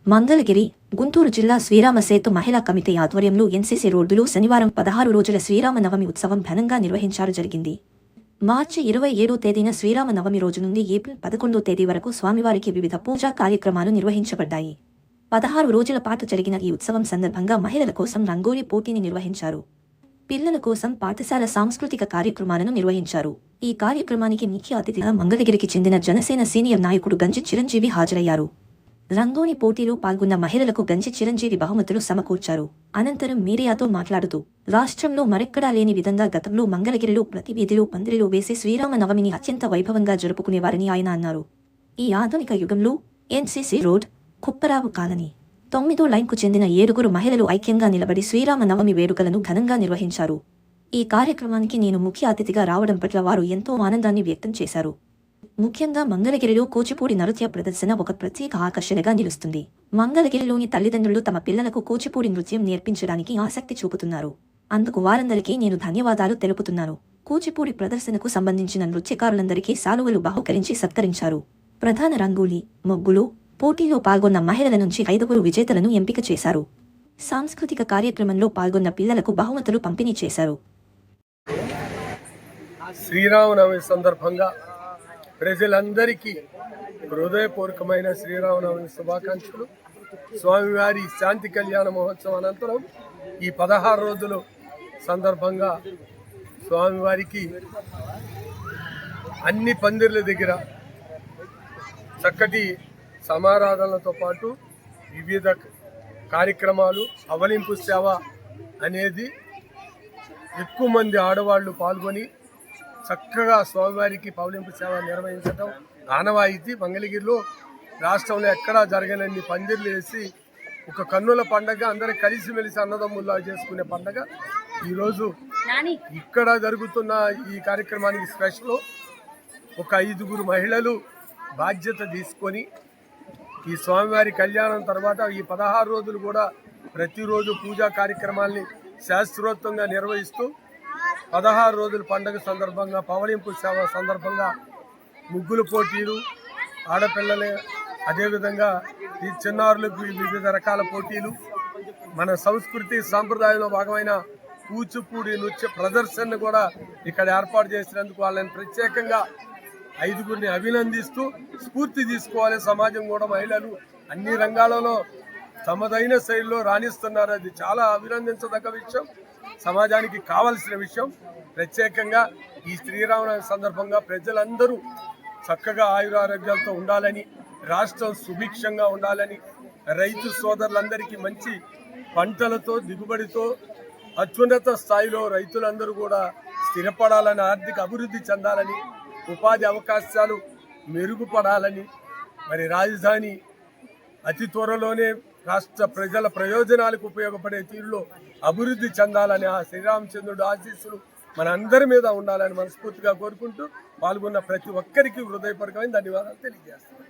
మంగళగిరి, గుంటూరు జిల్లా శ్రీరామ సేతు మహిళా కమిటీ ఆధ్వర్యంలో ఎన్సీసీ రోడ్డులో శనివారం 16 రోజుల శ్రీరామనవమి ఉత్సవం ఘనంగా నిర్వహించారు. జరిగింది. మార్చి 27వ తేదీన శ్రీరామనవమి రోజు నుండి ఏప్రిల్ 11వ తేదీ వరకు స్వామివారికి వివిధ పూజా కార్యక్రమాలు నిర్వహించబడ్డాయి. 16 రోజుల పాటు జరిగిన ఈ ఉత్సవం సందర్భంగా మహిళల కోసం రంగోలీ పోటీని నిర్వహించారు. పిల్లల కోసం పాఠశాల సాంస్కృతిక కార్యక్రమాలను నిర్వహించారు. ఈ కార్యక్రమానికి ముఖ్య అతిథిగా మంగళగిరికి చెందిన జనసేన సీనియర్ నాయకుడు గంజి చిరంజీవి హాజరయ్యారు. రంగోలీ పోటీలో పాల్గొన్న మహిళలకు గంజి చిరంజీవి బహుమతులు సమకూర్చారు. అనంతరం మీడియాతో మాట్లాడుతూ, రాష్ట్రంలో మరెక్కడా లేని విధంగా గతంలో మంగళగిరిలో ప్రతి వీధిలో పందిరిలో వేసి శ్రీరామనవమిని అత్యంత వైభవంగా జరుపుకునేవారని ఆయన అన్నారు. ఈ ఆధునిక యుగంలో ఎన్సీసీ రోడ్, కుప్పరావు కాలనీ 9వ లైన్కు చెందిన 7గురు మహిళలు ఐక్యంగా నిలబడి శ్రీరామనవమి వేడుకలను ఘనంగా నిర్వహించారు. ఈ కార్యక్రమానికి నేను ముఖ్య అతిథిగా రావడం పట్ల వారు ఎంతో ఆనందాన్ని వ్యక్తం చేశారు. ముఖ్యంగా మంగళగిరిలో కూచిపూడి నృత్య ప్రదర్శన ఒక ప్రత్యేక ఆకర్షణగా నిలుస్తుంది. మంగళగిరిలోని తల్లిదండ్రులు తమ పిల్లలకు కూచిపూడి నృత్యం నేర్పించడానికి ఆసక్తి చూపుతున్నారు. అందుకు వారందరికీ నేను ధన్యవాదాలు తెలుపుతున్నాను. కూచిపూడి ప్రదర్శనకు సంబంధించిన నృత్యకారులందరికీ శాలువలు బహుకరించి సత్కరించారు. ప్రధాన రంగోలీ, ముగ్గులు పోటీలో పాల్గొన్న మహిళల నుంచి 5గురు విజేతలను ఎంపిక చేశారు. సాంస్కృతిక కార్యక్రమంలో పాల్గొన్న పిల్లలకు బహుమతులు పంపిణీ చేశారు. శ్రీరామనవమి సందర్భంగా ప్రజలందరికీ హృదయపూర్వకమైన శ్రీరామనవమి శుభాకాంక్షలు. స్వామివారి శాంతి కళ్యాణ మహోత్సవం అనంతరం ఈ 16 రోజుల సందర్భంగా స్వామివారికి అన్ని పందిర్ల దగ్గర చక్కటి సమారాధనలతో పాటు వివిధ కార్యక్రమాలు, అవలింపు సేవ అనేది ఎక్కువ మంది ఆడవాళ్లు పాల్గొని చక్కగా స్వామివారికి పవలింపు సేవ నిర్వహించడం ఆనవాయితీ. మంగళగిరిలో రాష్ట్రంలో ఎక్కడా జరగనన్ని పందిర్లు వేసి ఒక కన్నుల పండగ, అందరూ కలిసిమెలిసి అన్నదమ్ముల్లా చేసుకునే పండగ ఈరోజు ఇక్కడ జరుగుతున్న ఈ కార్యక్రమానికి స్పెషల్. ఒక 5గురు మహిళలు బాధ్యత తీసుకొని ఈ స్వామివారి కళ్యాణం తర్వాత ఈ 16 రోజులు కూడా ప్రతిరోజు పూజా కార్యక్రమాల్ని శాస్త్రోక్తంగా నిర్వహిస్తూ 16 రోజుల పండుగ సందర్భంగా పవలింపు సేవ సందర్భంగా ముగ్గుల పోటీలు, ఆడపిల్లలే అదేవిధంగా ఈ చిన్నారులకు వివిధ రకాల పోటీలు, మన సంస్కృతి సాంప్రదాయంలో భాగమైన కూచిపూడి నృత్య ప్రదర్శనను కూడా ఇక్కడ ఏర్పాటు చేసినందుకు వాళ్ళని ప్రత్యేకంగా 5గురిని అభినందిస్తూ స్ఫూర్తి తీసుకోవాలి. సమాజం కూడా మహిళలు అన్ని రంగాలలో తమదైన శైలిలో రాణిస్తున్నారు. అది చాలా అభినందించదగ్గ విషయం, సమాజానికి కావలసిన విషయం. ప్రత్యేకంగా ఈ శ్రీరామనవమి సందర్భంగా ప్రజలందరూ చక్కగా ఆయురారోగ్యాలతో ఉండాలని, రాష్ట్రం సుభిక్షంగా ఉండాలని, రైతు సోదరులందరికీ మంచి పంటలతో దిగుబడితో అత్యున్నత స్థాయిలో రైతులందరూ కూడా స్థిరపడాలని, ఆర్థిక అభివృద్ధి చెందాలని, ఉపాధి అవకాశాలు మెరుగుపడాలని, మరి రాజధాని అతి త్వరలోనే రాష్ట్ర ప్రజల ప్రయోజనాలకు ఉపయోగపడే తీరులో అభివృద్ధి చెందాలని ఆ శ్రీరామచంద్రుడు ఆశీస్సులు మన అందరి మీద ఉండాలని మనస్ఫూర్తిగా కోరుకుంటూ పాల్గొన్న ప్రతి ఒక్కరికి హృదయపూర్వకమైన ధన్యవాదాలు తెలియజేస్తున్నాను.